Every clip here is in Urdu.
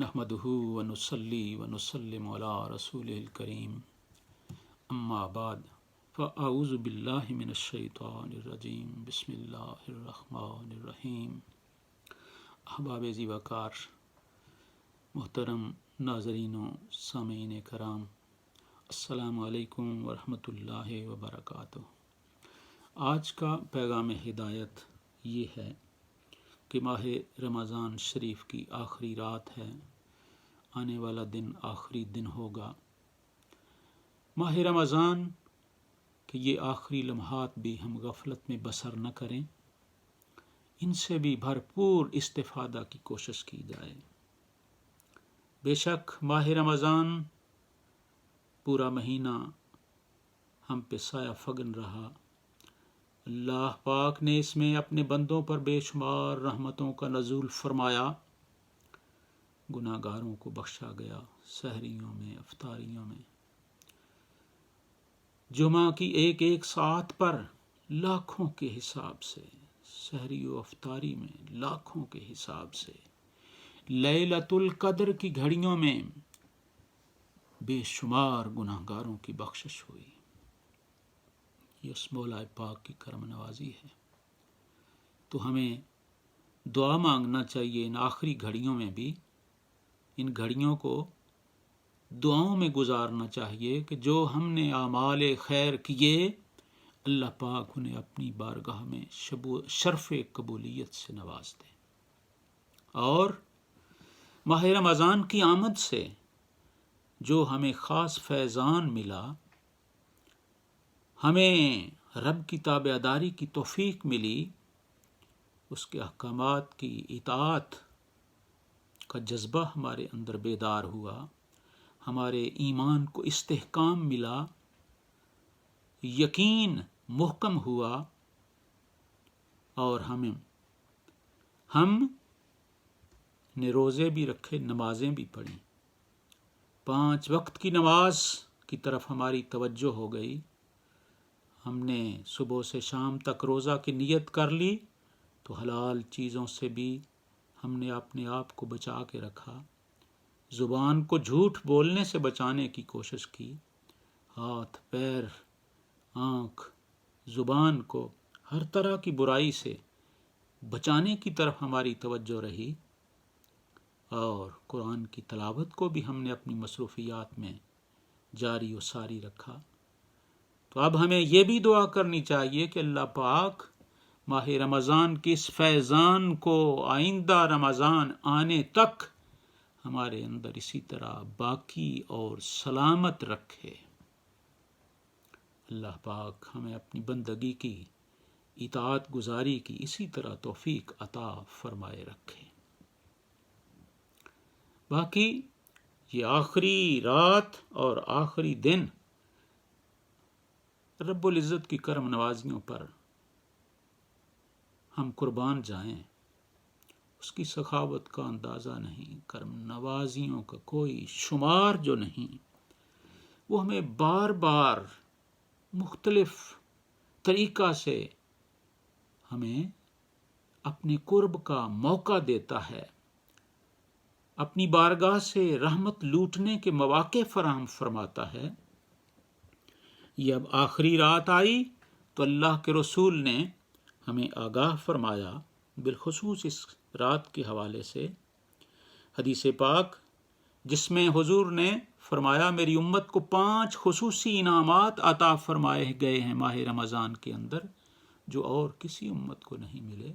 نحمدہ ونصلی ونسلم علی رسولہ الکریم اما بعد فاعوذ باللہ من الشیطان الرجیم بسم اللہ الرحمن الرحیم۔ احباب ذی وقار، محترم ناظرین و سامعین کرام، السلام علیکم ورحمۃ اللہ وبرکاتہ۔ آج کا پیغام ہدایت یہ ہے کہ ماہ رمضان شریف کی آخری رات ہے، آنے والا دن آخری دن ہوگا۔ ماہ رمضان کہ یہ آخری لمحات بھی ہم غفلت میں بسر نہ کریں، ان سے بھی بھرپور استفادہ کی کوشش کی جائے۔ بے شک ماہ رمضان پورا مہینہ ہم پہ سایہ فگن رہا۔ اللہ پاک نے اس میں اپنے بندوں پر بے شمار رحمتوں کا نزول فرمایا، گناہ گاروں کو بخشا گیا، سحریوں میں، افطاریوں میں، جمعہ کی ایک ایک ساعت پر لاکھوں کے حساب سے، سحری و افطاری میں لاکھوں کے حساب سے، لیلۃ القدر کی گھڑیوں میں بے شمار گناہ گاروں کی بخشش ہوئی۔ یہ اس مولا پاک کی کرم نوازی ہے۔ تو ہمیں دعا مانگنا چاہیے ان آخری گھڑیوں میں بھی، ان گھڑیوں کو دعاؤں میں گزارنا چاہیے کہ جو ہم نے اعمال خیر کیے، اللہ پاک انہیں اپنی بارگاہ میں شرف قبولیت سے نواز دے۔ اور ماہ رمضان کی آمد سے جو ہمیں خاص فیضان ملا، ہمیں رب کی تابعداری کی توفیق ملی، اس کے احکامات کی اطاعت کا جذبہ ہمارے اندر بیدار ہوا، ہمارے ایمان کو استحکام ملا، یقین محکم ہوا، اور ہم نے روزے بھی رکھے، نمازیں بھی پڑھیں، 5 وقت کی نماز کی طرف ہماری توجہ ہو گئی۔ ہم نے صبح سے شام تک روزہ کی نیت کر لی تو حلال چیزوں سے بھی ہم نے اپنے آپ کو بچا کے رکھا، زبان کو جھوٹ بولنے سے بچانے کی کوشش کی، ہاتھ، پیر، آنکھ، زبان کو ہر طرح کی برائی سے بچانے کی طرف ہماری توجہ رہی، اور قرآن کی تلاوت کو بھی ہم نے اپنی مصروفیات میں جاری و ساری رکھا۔ تو اب ہمیں یہ بھی دعا کرنی چاہیے کہ اللہ پاک ماہ رمضان کی اس فیضان کو آئندہ رمضان آنے تک ہمارے اندر اسی طرح باقی اور سلامت رکھے۔ اللہ پاک ہمیں اپنی بندگی کی، اطاعت گزاری کی اسی طرح توفیق عطا فرمائے رکھے۔ باقی یہ آخری رات اور آخری دن رب العزت کی کرم نوازیوں پر ہم قربان جائیں، اس کی سخاوت کا اندازہ نہیں، کرم نوازیوں کا کوئی شمار جو نہیں، وہ ہمیں بار بار مختلف طریقہ سے ہمیں اپنے قرب کا موقع دیتا ہے، اپنی بارگاہ سے رحمت لوٹنے کے مواقع فراہم فرماتا ہے۔ یہ اب آخری رات آئی تو اللہ کے رسول نے ہمیں آگاہ فرمایا، بالخصوص اس رات کے حوالے سے حدیث پاک، جس میں حضور نے فرمایا میری امت کو 5 خصوصی انعامات عطا فرمائے گئے ہیں ماہ رمضان کے اندر، جو اور کسی امت کو نہیں ملے۔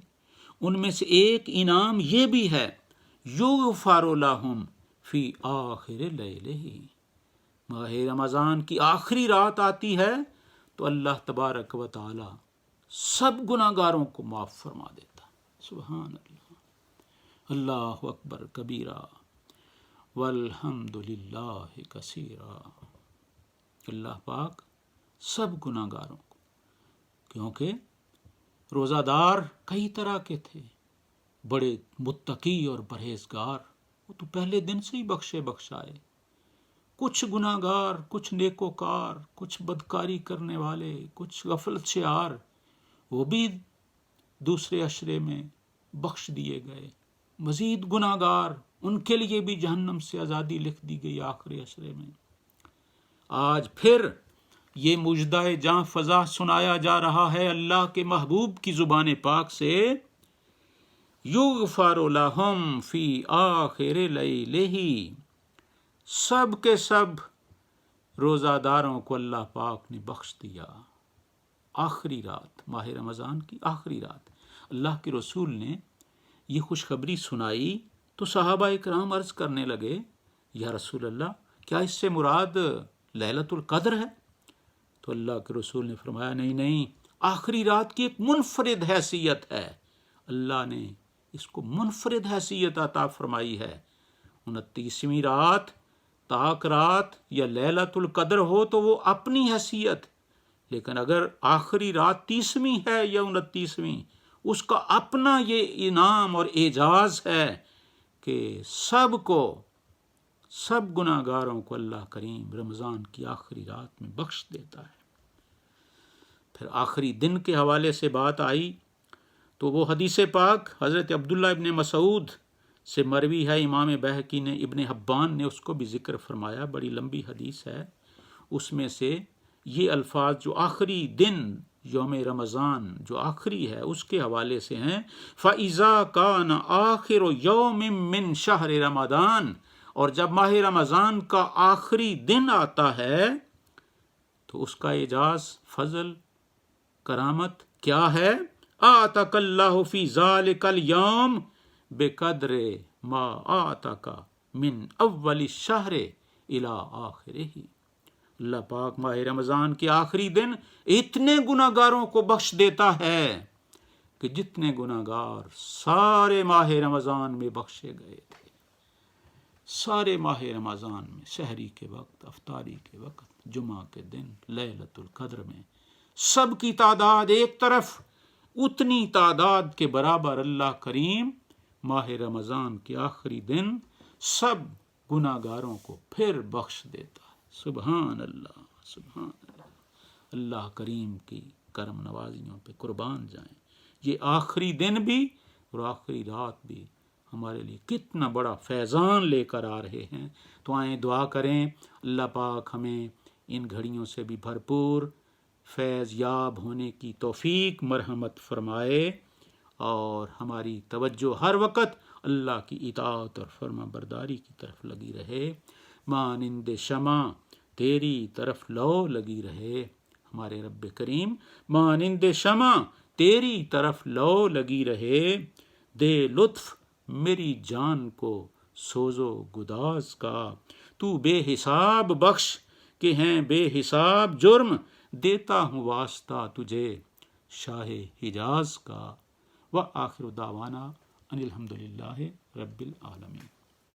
ان میں سے ایک انعام یہ بھی ہے، یغفر لہم فی آخر لیلہ، ماہ رمضان کی آخری رات آتی ہے تو اللہ تبارک و تعالی سب گناہ گاروں کو معاف فرما دیتا۔ سبحان اللہ، اللہ اکبر کبیرہ والحمد للہ کثیرہ۔ اللہ پاک سب گناہ گاروں کو، کیونکہ روزہ دار کئی طرح کے تھے، بڑے متقی اور پرہیزگار، وہ تو پہلے دن سے ہی بخشائے، کچھ گناہ گار، کچھ نیکوکار، کچھ بدکاری کرنے والے، کچھ غفلت شعار، وہ بھی دوسرے عشرے میں بخش دیے گئے۔ مزید گناہ گار ان کے لیے بھی جہنم سے آزادی لکھ دی گئی آخری اشرے میں۔ آج پھر یہ مژدہ جاں فضا سنایا جا رہا ہے اللہ کے محبوب کی زبان پاک سے، یغفر لہم فی آخر لیلہ، سب کے سب روزہ داروں کو اللہ پاک نے بخش دیا آخری رات، ماہ رمضان کی آخری رات۔ اللہ کے رسول نے یہ خوشخبری سنائی تو صحابہ اکرام عرض کرنے لگے، یا رسول اللہ کیا اس سے مراد لیلۃ القدر ہے؟ تو اللہ کے رسول نے فرمایا نہیں، آخری رات کی ایک منفرد حیثیت ہے، اللہ نے اس کو منفرد حیثیت عطا فرمائی ہے۔ 29ویں رات، طاق رات یا لیلۃ القدر ہو تو وہ اپنی حیثیت، لیکن اگر آخری رات 30ویں ہے یا 29ویں، اس کا اپنا یہ انعام اور اعزاز ہے کہ سب گناہ گاروں کو اللہ کریم رمضان کی آخری رات میں بخش دیتا ہے۔ پھر آخری دن کے حوالے سے بات آئی تو وہ حدیث پاک حضرت عبداللہ ابن مسعود سے مروی ہے، امام بہقی نے، ابن حبان نے اس کو بھی ذکر فرمایا، بڑی لمبی حدیث ہے۔ اس میں سے یہ الفاظ جو آخری دن یوم رمضان جو آخری ہے اس کے حوالے سے ہیں، فَإِذَا كَانَ آخِرُ يَوْمٍ مِّن شَهْرِ رمضان، اور جب ماہ رمضان کا آخری دن آتا ہے تو اس کا اعزاز، فضل، کرامت کیا ہے؟ آتَكَ اللَّهُ فِي ذَلِكَ الْيَوْمِ بِقَدْرِ مَا آتَكَ مِنْ أَوَّلِ الشَّهْرِ إِلَىٰ آخِرِهِ، اللہ پاک ماہ رمضان کے آخری دن اتنے گناہ گاروں کو بخش دیتا ہے کہ جتنے گناہ گار سارے ماہ رمضان میں بخشے گئے تھے، سارے ماہ رمضان میں، سحری کے وقت، افطاری کے وقت، جمعہ کے دن، لیلۃ القدر میں، سب کی تعداد ایک طرف، اتنی تعداد کے برابر اللہ کریم ماہ رمضان کے آخری دن سب گناہ گاروں کو پھر بخش دیتا ہے۔ سبحان اللہ، سبحان اللہ، اللہ کریم کی کرم نوازیوں پہ قربان جائیں۔ یہ آخری دن بھی اور آخری رات بھی ہمارے لیے کتنا بڑا فیضان لے کر آ رہے ہیں۔ تو آئیں دعا کریں اللہ پاک ہمیں ان گھڑیوں سے بھی بھرپور فیض یاب ہونے کی توفیق مرحمت فرمائے، اور ہماری توجہ ہر وقت اللہ کی اطاعت اور فرما برداری کی طرف لگی رہے، مانند شمع تیری طرف لو لگی رہے۔ ہمارے رب کریم مانند شمع تیری طرف لو لگی رہے، دے لطف میری جان کو سوزو گداز کا، تو بے حساب بخش کہ ہیں بے حساب جرم، دیتا ہوں واسطہ تجھے شاہ حجاز کا۔ وآخر دعوانا ان الحمدللہ رب العالمین۔